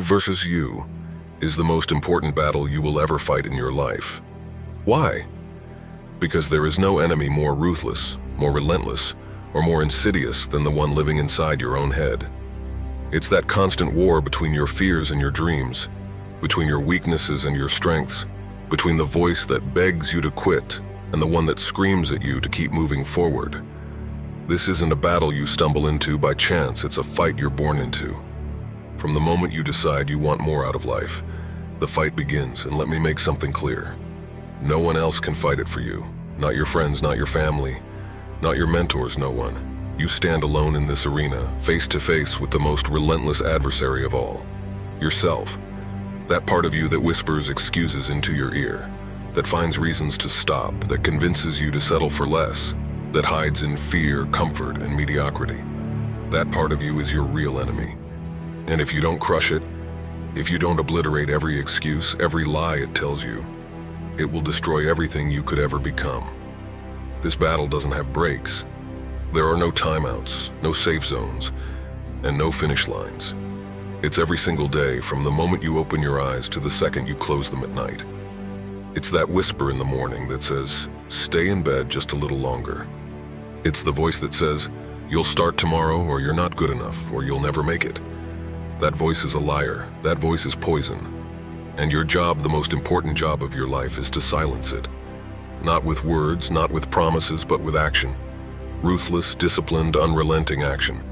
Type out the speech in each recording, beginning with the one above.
versus you is the most important battle you will ever fight in your life. Why? Because there is no enemy more ruthless, more relentless, or more insidious than the one living inside your own head. It's that constant war between your fears and your dreams, between your weaknesses and your strengths, between the voice that begs you to quit and the one that screams at you to keep moving forward. This isn't a battle you stumble into by chance, it's a fight you're born into. From the moment you decide you want more out of life, the fight begins, and let me make something clear. No one else can fight it for you. Not your friends, not your family, not your mentors, no one. You stand alone in this arena, face to face with the most relentless adversary of all. Yourself. That part of you that whispers excuses into your ear, that finds reasons to stop, that convinces you to settle for less, that hides in fear, comfort, and mediocrity. That part of you is your real enemy. And if you don't crush it, if you don't obliterate every excuse, every lie it tells you, it will destroy everything you could ever become. This battle doesn't have breaks. There are no timeouts, no safe zones, and no finish lines. It's every single day, from the moment you open your eyes to the second you close them at night. It's that whisper in the morning that says, stay in bed just a little longer. It's the voice that says, you'll start tomorrow, or you're not good enough, or you'll never make it. That voice is a liar. That voice is poison. And your job, the most important job of your life, is to silence it. Not with words, not with promises, but with action. Ruthless, disciplined, unrelenting action.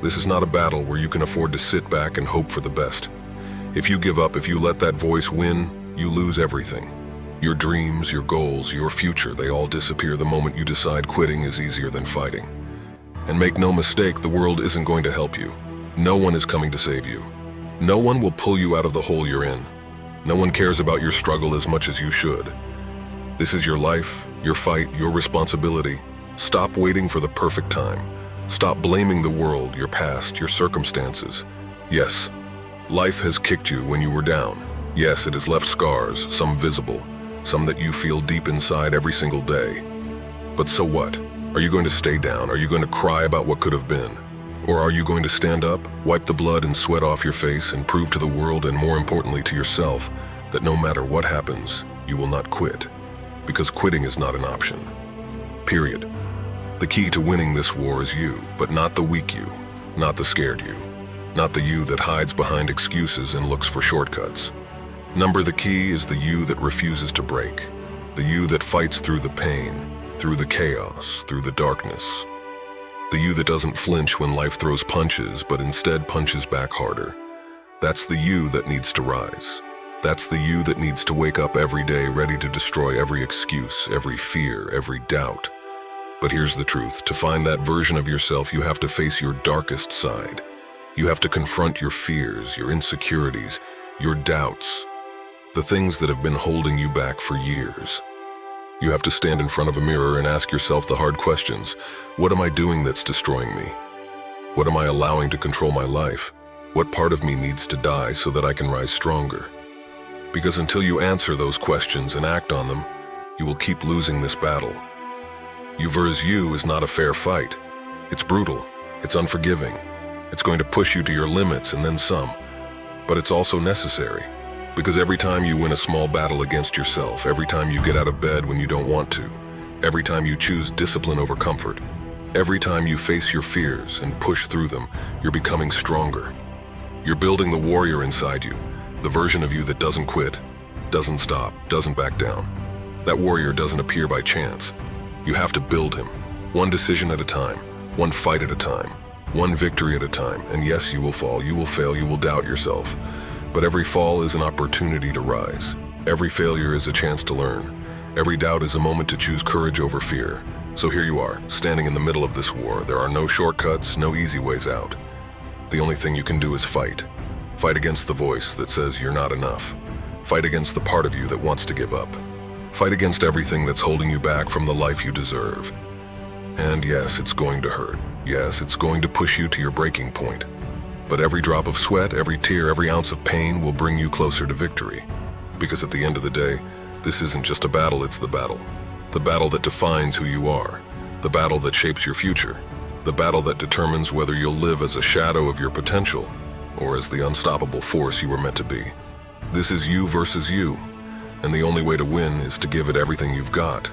This is not a battle where you can afford to sit back and hope for the best. If you give up, if you let that voice win, you lose everything. Your dreams, your goals, your future, they all disappear the moment you decide quitting is easier than fighting. And make no mistake, the world isn't going to help you. No one is coming to save you. No one will pull you out of the hole you're in. No one cares about your struggle as much as you should. This is your life, your fight, your responsibility. Stop waiting for the perfect time. Stop blaming the world, your past, your circumstances. Yes, life has kicked you when you were down. Yes, it has left scars, some visible, some that you feel deep inside every single day. But so what? Are you going to stay down? Are you going to cry about what could have been? Or are you going to stand up, wipe the blood and sweat off your face, and prove to the world, and more importantly to yourself, that no matter what happens, you will not quit? Because quitting is not an option. Period. The key to winning this war is you, but not the weak you, not the scared you, not the you that hides behind excuses and looks for shortcuts. The key is the you that refuses to break, the you that fights through the pain, through the chaos, through the darkness. The you that doesn't flinch when life throws punches, but instead punches back harder. That's the you that needs to rise. That's the you that needs to wake up every day ready to destroy every excuse, every fear, every doubt. But here's the truth. To find that version of yourself, you have to face your darkest side. You have to confront your fears, your insecurities, your doubts, the things that have been holding you back for years. You have to stand in front of a mirror and ask yourself the hard questions. What am I doing that's destroying me? What am I allowing to control my life? What part of me needs to die so that I can rise stronger? Because until you answer those questions and act on them, you will keep losing this battle. You versus you is not a fair fight. It's brutal. It's unforgiving. It's going to push you to your limits and then some. But it's also necessary. Because every time you win a small battle against yourself, every time you get out of bed when you don't want to, every time you choose discipline over comfort, every time you face your fears and push through them, you're becoming stronger. You're building the warrior inside you, the version of you that doesn't quit, doesn't stop, doesn't back down. That warrior doesn't appear by chance. You have to build him, one decision at a time, one fight at a time, one victory at a time. And yes, you will fall, you will fail, you will doubt yourself. But every fall is an opportunity to rise. Every failure is a chance to learn. Every doubt is a moment to choose courage over fear. So here you are, standing in the middle of this war. There are no shortcuts, no easy ways out. The only thing you can do is fight. Fight against the voice that says you're not enough. Fight against the part of you that wants to give up. Fight against everything that's holding you back from the life you deserve. And yes, it's going to hurt. Yes, it's going to push you to your breaking point. But every drop of sweat, every tear, every ounce of pain will bring you closer to victory. Because at the end of the day, this isn't just a battle, it's the battle. The battle that defines who you are. The battle that shapes your future. The battle that determines whether you'll live as a shadow of your potential or as the unstoppable force you were meant to be. This is you versus you, and the only way to win is to give it everything you've got.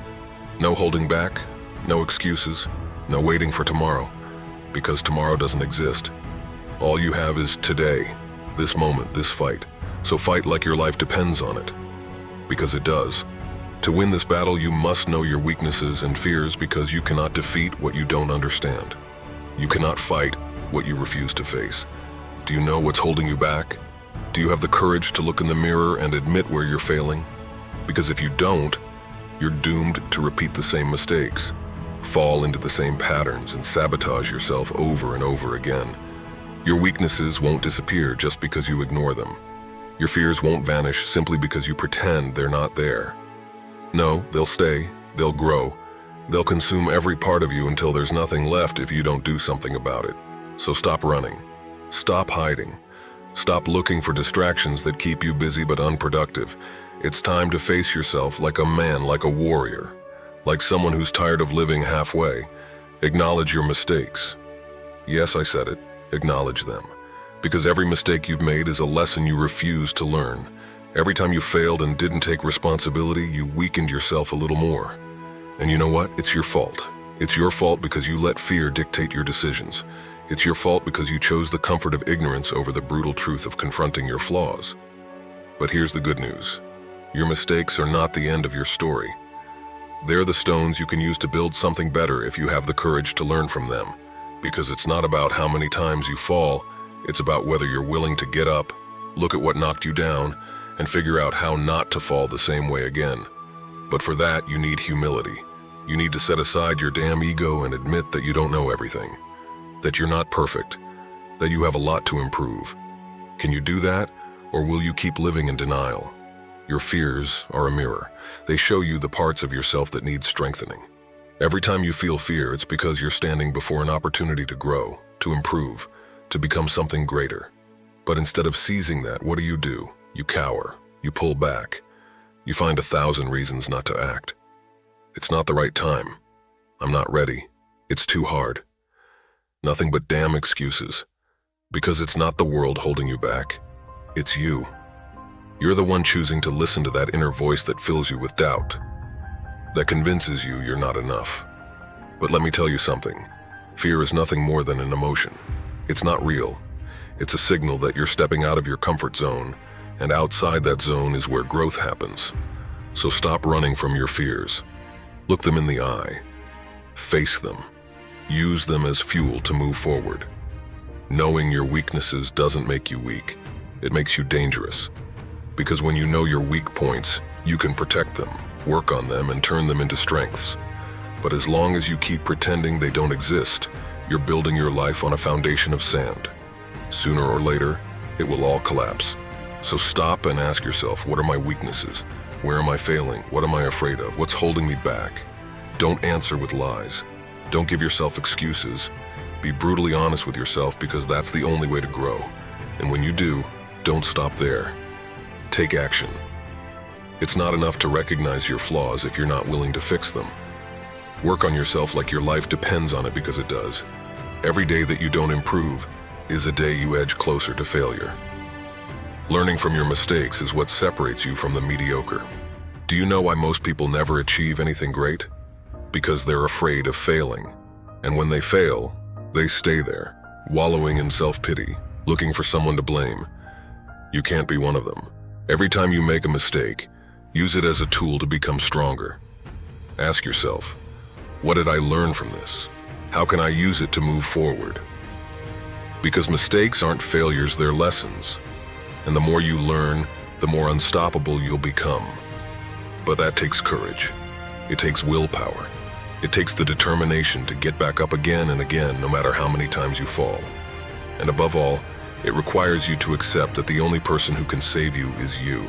No holding back, no excuses, no waiting for tomorrow, because tomorrow doesn't exist. All you have is today, this moment, this fight. So fight like your life depends on it, because it does. To win this battle, you must know your weaknesses and fears, because you cannot defeat what you don't understand. You cannot fight what you refuse to face. Do you know what's holding you back? Do you have the courage to look in the mirror and admit where you're failing? Because if you don't, you're doomed to repeat the same mistakes, fall into the same patterns, and sabotage yourself over and over again. Your weaknesses won't disappear just because you ignore them. Your fears won't vanish simply because you pretend they're not there. No, they'll stay, they'll grow, they'll consume every part of you until there's nothing left if you don't do something about it. So stop running, stop hiding, stop looking for distractions that keep you busy but unproductive. It's time to face yourself like a man, like a warrior, like someone who's tired of living halfway. Acknowledge your mistakes. Yes, I said it, acknowledge them. Because every mistake you've made is a lesson you refuse to learn. Every time you failed and didn't take responsibility, you weakened yourself a little more. And you know what? It's your fault. It's your fault because you let fear dictate your decisions. It's your fault because you chose the comfort of ignorance over the brutal truth of confronting your flaws. But here's the good news. Your mistakes are not the end of your story. They're the stones you can use to build something better if you have the courage to learn from them. Because it's not about how many times you fall, it's about whether you're willing to get up, look at what knocked you down, and figure out how not to fall the same way again. But for that, you need humility. You need to set aside your damn ego and admit that you don't know everything, that you're not perfect, that you have a lot to improve. Can you do that, or will you keep living in denial? Your fears are a mirror. They show you the parts of yourself that need strengthening. Every time you feel fear, it's because you're standing before an opportunity to grow, to improve, to become something greater. But instead of seizing that, what do? You cower, you pull back, you find 1,000 reasons not to act. It's not the right time. I'm not ready. It's too hard. Nothing but damn excuses. Because it's not the world holding you back. It's you. You're the one choosing to listen to that inner voice that fills you with doubt, that convinces you you're not enough. But let me tell you something. Fear is nothing more than an emotion. It's not real. It's a signal that you're stepping out of your comfort zone, and outside that zone is where growth happens. So stop running from your fears. Look them in the eye. Face them. Use them as fuel to move forward. Knowing your weaknesses doesn't make you weak. It makes you dangerous. Because when you know your weak points, you can protect them, work on them, and turn them into strengths. But as long as you keep pretending they don't exist, you're building your life on a foundation of sand. Sooner or later, it will all collapse. So stop and ask yourself, what are my weaknesses? Where am I failing? What am I afraid of? What's holding me back? Don't answer with lies. Don't give yourself excuses. Be brutally honest with yourself, because that's the only way to grow. And when you do, don't stop there. Take action. It's not enough to recognize your flaws if you're not willing to fix them. Work on yourself like your life depends on it, because it does. Every day that you don't improve is a day you edge closer to failure. Learning from your mistakes is what separates you from the mediocre. Do you know why most people never achieve anything great? Because they're afraid of failing. And when they fail, they stay there, wallowing in self-pity, looking for someone to blame. You can't be one of them. Every time you make a mistake, use it as a tool to become stronger. Ask yourself, what did I learn from this? How can I use it to move forward? Because mistakes aren't failures, they're lessons. And the more you learn, the more unstoppable you'll become. But that takes courage. It takes willpower. It takes the determination to get back up again and again, no matter how many times you fall. And above all, it requires you to accept that the only person who can save you is you,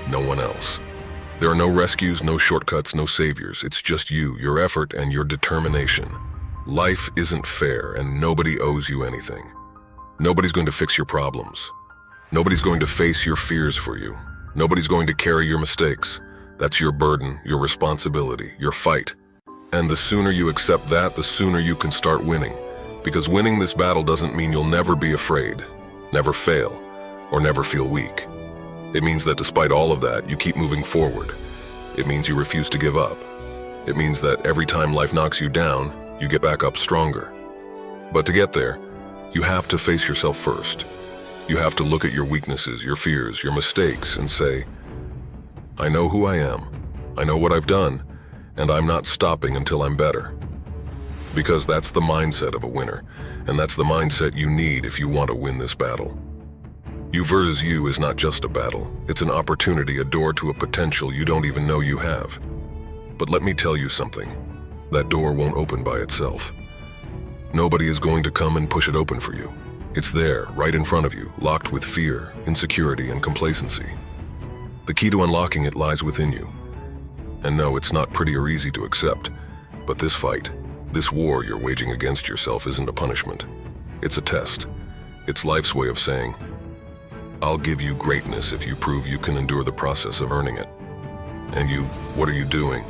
no one else. There are no rescues, no shortcuts, no saviors. It's just you, your effort, and your determination. Life isn't fair, and nobody owes you anything. Nobody's going to fix your problems. Nobody's going to face your fears for you. Nobody's going to carry your mistakes. That's your burden, your responsibility, your fight. And the sooner you accept that, the sooner you can start winning. Because winning this battle doesn't mean you'll never be afraid. never fail, or never feel weak. It means that despite all of that, you keep moving forward. It means you refuse to give up. It means that every time life knocks you down, you get back up stronger. But to get there, you have to face yourself first. You have to look at your weaknesses, your fears, your mistakes, and say, I know who I am, I know what I've done, and I'm not stopping until I'm better. Because that's the mindset of a winner, and that's the mindset you need if you want to win this battle. You versus you is not just a battle, it's an opportunity, a door to a potential you don't even know you have. But let me tell you something, that door won't open by itself. Nobody is going to come and push it open for you. It's there, right in front of you, locked with fear, insecurity, and complacency. The key to unlocking it lies within you. And no, it's not pretty or easy to accept, but this fight, this war you're waging against yourself isn't a punishment. It's a test. It's life's way of saying, I'll give you greatness if you prove you can endure the process of earning it. And you, what are you doing?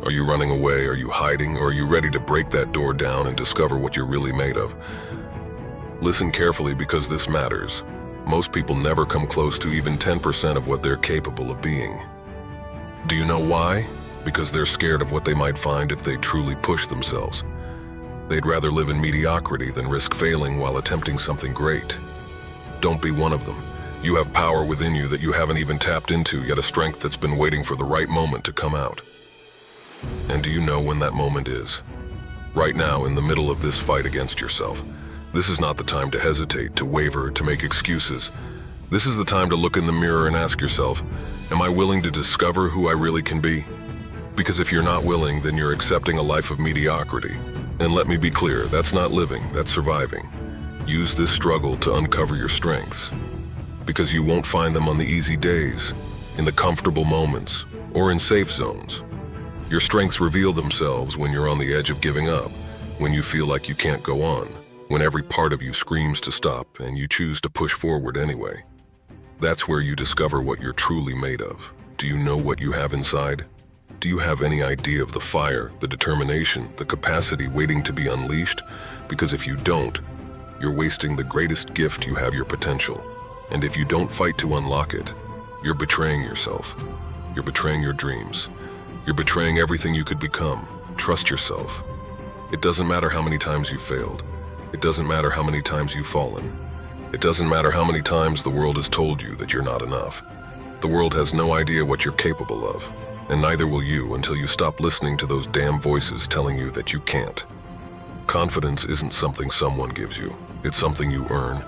Are you running away? Are you hiding? Or are you ready to break that door down and discover what you're really made of? Listen carefully because this matters. Most people never come close to even 10% of what they're capable of being. Do you know why? Because they're scared of what they might find if they truly push themselves. They'd rather live in mediocrity than risk failing while attempting something great. Don't be one of them. You have power within you that you haven't even tapped into, yet a strength that's been waiting for the right moment to come out. And do you know when that moment is? Right now, in the middle of this fight against yourself. This is not the time to hesitate, to waver, to make excuses. This is the time to look in the mirror and ask yourself, am I willing to discover who I really can be? Because if you're not willing, then you're accepting a life of mediocrity. And let me be clear, that's not living, that's surviving. Use this struggle to uncover your strengths. Because you won't find them on the easy days, in the comfortable moments, or in safe zones. Your strengths reveal themselves when you're on the edge of giving up, when you feel like you can't go on, when every part of you screams to stop and you choose to push forward anyway. That's where you discover what you're truly made of. Do you know what you have inside? Do you have any idea of the fire, the determination, the capacity waiting to be unleashed? Because if you don't, you're wasting the greatest gift you have, your potential. And if you don't fight to unlock it, you're betraying yourself. You're betraying your dreams. You're betraying everything you could become. Trust yourself. It doesn't matter how many times you've failed. It doesn't matter how many times you've fallen. It doesn't matter how many times the world has told you that you're not enough. The world has no idea what you're capable of, and neither will you until you stop listening to those damn voices telling you that you can't. Confidence isn't something someone gives you. It's something you earn.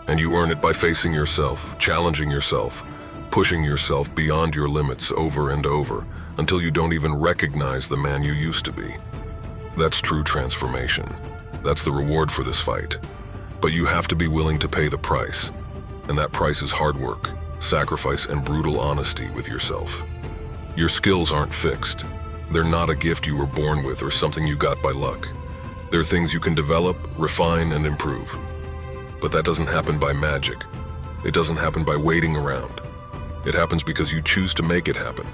And you earn it by facing yourself, challenging yourself, pushing yourself beyond your limits over and over until you don't even recognize the man you used to be. That's true transformation. That's the reward for this fight. But you have to be willing to pay the price. And that price is hard work, sacrifice, and brutal honesty with yourself. Your skills aren't fixed. They're not a gift you were born with or something you got by luck. They're things you can develop, refine, and improve. But that doesn't happen by magic. It doesn't happen by waiting around. It happens because you choose to make it happen.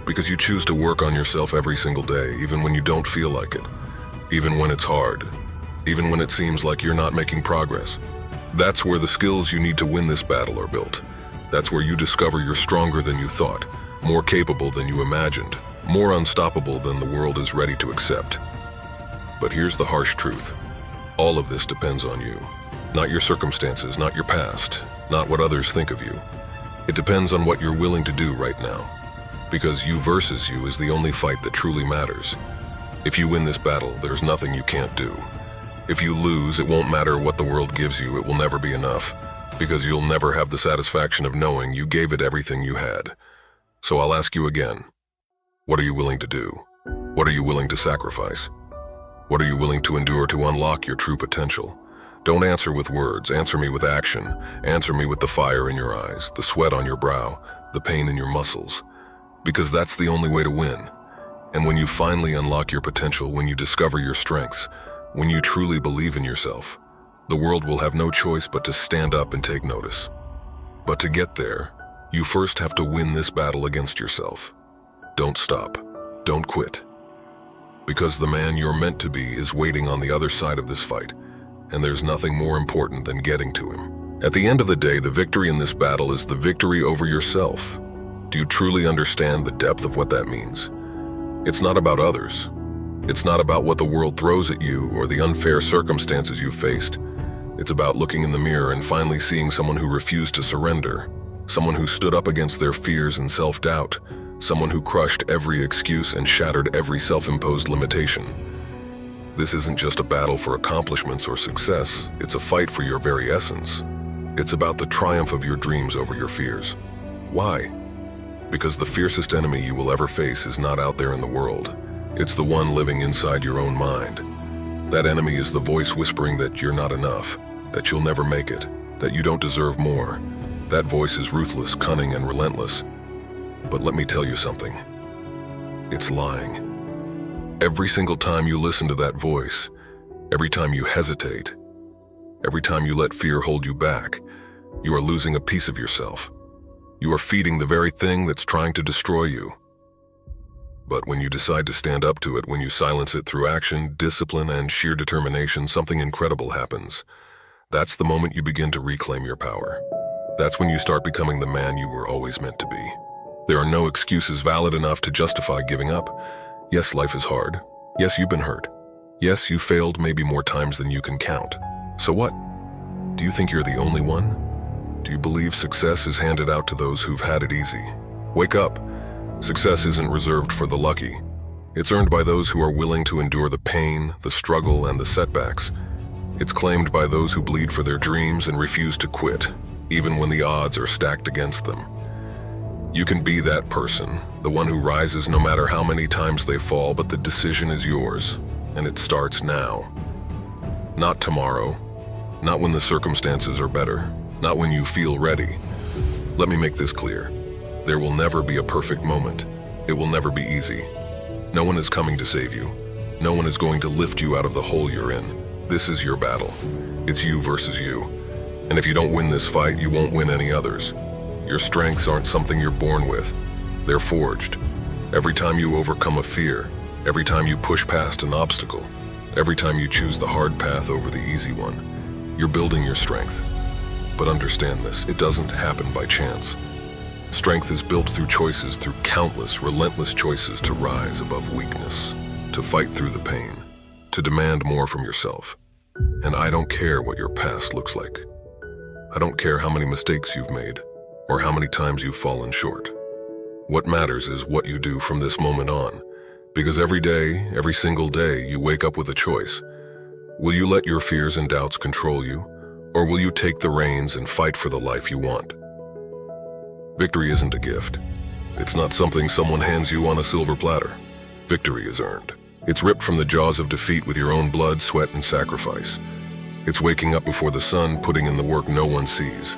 Because you choose to work on yourself every single day, even when you don't feel like it. Even when it's hard. Even when it seems like you're not making progress. That's where the skills you need to win this battle are built. That's where you discover you're stronger than you thought, more capable than you imagined, more unstoppable than the world is ready to accept. But here's the harsh truth. All of this depends on you. Not your circumstances, not your past, not what others think of you. It depends on what you're willing to do right now. Because you versus you is the only fight that truly matters. If you win this battle, there's nothing you can't do. If you lose, it won't matter what the world gives you, it will never be enough. Because you'll never have the satisfaction of knowing you gave it everything you had. So I'll ask you again, what are you willing to do? What are you willing to sacrifice? What are you willing to endure to unlock your true potential? Don't answer with words, answer me with action. Answer me with the fire in your eyes, the sweat on your brow, the pain in your muscles. Because that's the only way to win. And when you finally unlock your potential, when you discover your strengths, when you truly believe in yourself, the world will have no choice but to stand up and take notice. But to get there, you first have to win this battle against yourself. Don't stop. Don't quit. Because the man you're meant to be is waiting on the other side of this fight, and there's nothing more important than getting to him. At the end of the day, the victory in this battle is the victory over yourself. Do you truly understand the depth of what that means? It's not about others. It's not about what the world throws at you or the unfair circumstances you faced. It's about looking in the mirror and finally seeing someone who refused to surrender, someone who stood up against their fears and self-doubt, someone who crushed every excuse and shattered every self-imposed limitation. This isn't just a battle for accomplishments or success, it's a fight for your very essence. It's about the triumph of your dreams over your fears. Why? Because the fiercest enemy you will ever face is not out there in the world. It's the one living inside your own mind. That enemy is the voice whispering that you're not enough, that you'll never make it, that you don't deserve more. That voice is ruthless, cunning, and relentless. But let me tell you something. It's lying. Every single time you listen to that voice, every time you hesitate, every time you let fear hold you back, you are losing a piece of yourself. You are feeding the very thing that's trying to destroy you. But when you decide to stand up to it, when you silence it through action, discipline, and sheer determination, something incredible happens. That's the moment you begin to reclaim your power. That's when you start becoming the man you were always meant to be. There are no excuses valid enough to justify giving up. Yes, life is hard. Yes, you've been hurt. Yes, you failed maybe more times than you can count. So what? Do you think you're the only one? Do you believe success is handed out to those who've had it easy? Wake up. Success isn't reserved for the lucky. It's earned by those who are willing to endure the pain, the struggle, and the setbacks. It's claimed by those who bleed for their dreams and refuse to quit, even when the odds are stacked against them. You can be that person, the one who rises no matter how many times they fall, but the decision is yours, and it starts now. Not tomorrow, not when the circumstances are better, not when you feel ready. Let me make this clear. There will never be a perfect moment. It will never be easy. No one is coming to save you. No one is going to lift you out of the hole you're in. This is your battle. It's you versus you. And if you don't win this fight, you won't win any others. Your strengths aren't something you're born with. They're forged. Every time you overcome a fear, every time you push past an obstacle, every time you choose the hard path over the easy one, you're building your strength. But understand this, it doesn't happen by chance. Strength is built through choices, through countless, relentless choices to rise above weakness, to fight through the pain, to demand more from yourself. And I don't care what your past looks like. I don't care how many mistakes you've made, or how many times you've fallen short. What matters is what you do from this moment on, because every day, every single day, you wake up with a choice. Will you let your fears and doubts control you, or will you take the reins and fight for the life you want? Victory isn't a gift. It's not something someone hands you on a silver platter. Victory is earned. It's ripped from the jaws of defeat with your own blood, sweat, and sacrifice. It's waking up before the sun, putting in the work no one sees,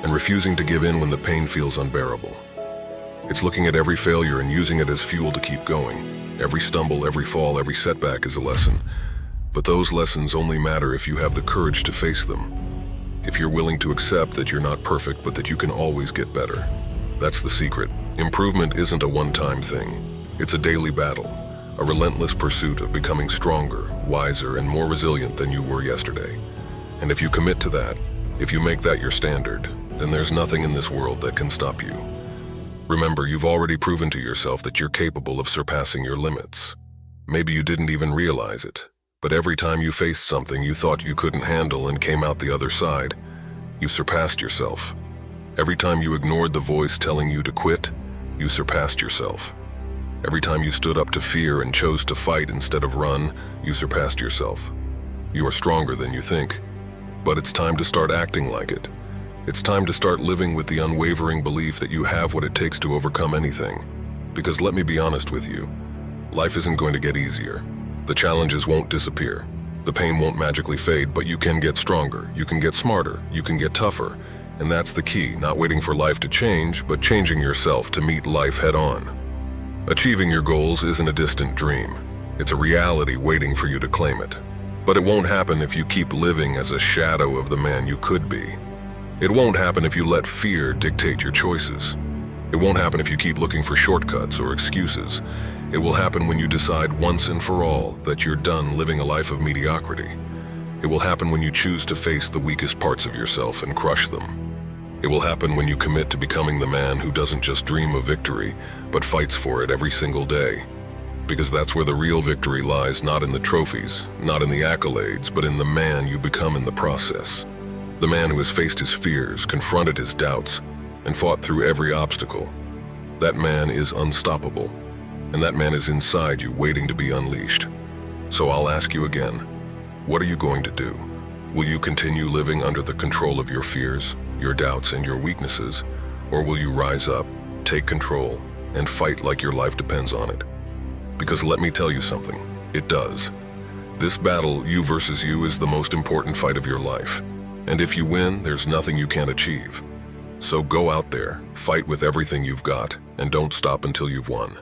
and refusing to give in when the pain feels unbearable. It's looking at every failure and using it as fuel to keep going. Every stumble, every fall, every setback is a lesson. But those lessons only matter if you have the courage to face them. If you're willing to accept that you're not perfect, but that you can always get better. That's the secret. Improvement isn't a one-time thing. It's a daily battle, a relentless pursuit of becoming stronger, wiser, and more resilient than you were yesterday. And if you commit to that, if you make that your standard, then there's nothing in this world that can stop you. Remember, you've already proven to yourself that you're capable of surpassing your limits. Maybe you didn't even realize it, but every time you faced something you thought you couldn't handle and came out the other side, you surpassed yourself. Every time you ignored the voice telling you to quit, you surpassed yourself. Every time you stood up to fear and chose to fight instead of run, you surpassed yourself. You are stronger than you think, but it's time to start acting like it. It's time to start living with the unwavering belief that you have what it takes to overcome anything. Because let me be honest with you, life isn't going to get easier. The challenges won't disappear. The pain won't magically fade, but you can get stronger, you can get smarter, you can get tougher. And that's the key, not waiting for life to change, but changing yourself to meet life head on. Achieving your goals isn't a distant dream. It's a reality waiting for you to claim it. But it won't happen if you keep living as a shadow of the man you could be. It won't happen if you let fear dictate your choices. It won't happen if you keep looking for shortcuts or excuses. It will happen when you decide once and for all that you're done living a life of mediocrity. It will happen when you choose to face the weakest parts of yourself and crush them. It will happen when you commit to becoming the man who doesn't just dream of victory, but fights for it every single day. Because that's where the real victory lies, not in the trophies, not in the accolades, but in the man you become in the process. The man who has faced his fears, confronted his doubts, and fought through every obstacle. That man is unstoppable, and that man is inside you waiting to be unleashed. So I'll ask you again, what are you going to do? Will you continue living under the control of your fears, your doubts, and your weaknesses, or will you rise up, take control, and fight like your life depends on it? Because let me tell you something, it does. This battle, you versus you, is the most important fight of your life. And if you win, there's nothing you can't achieve. So go out there, fight with everything you've got, and don't stop until you've won.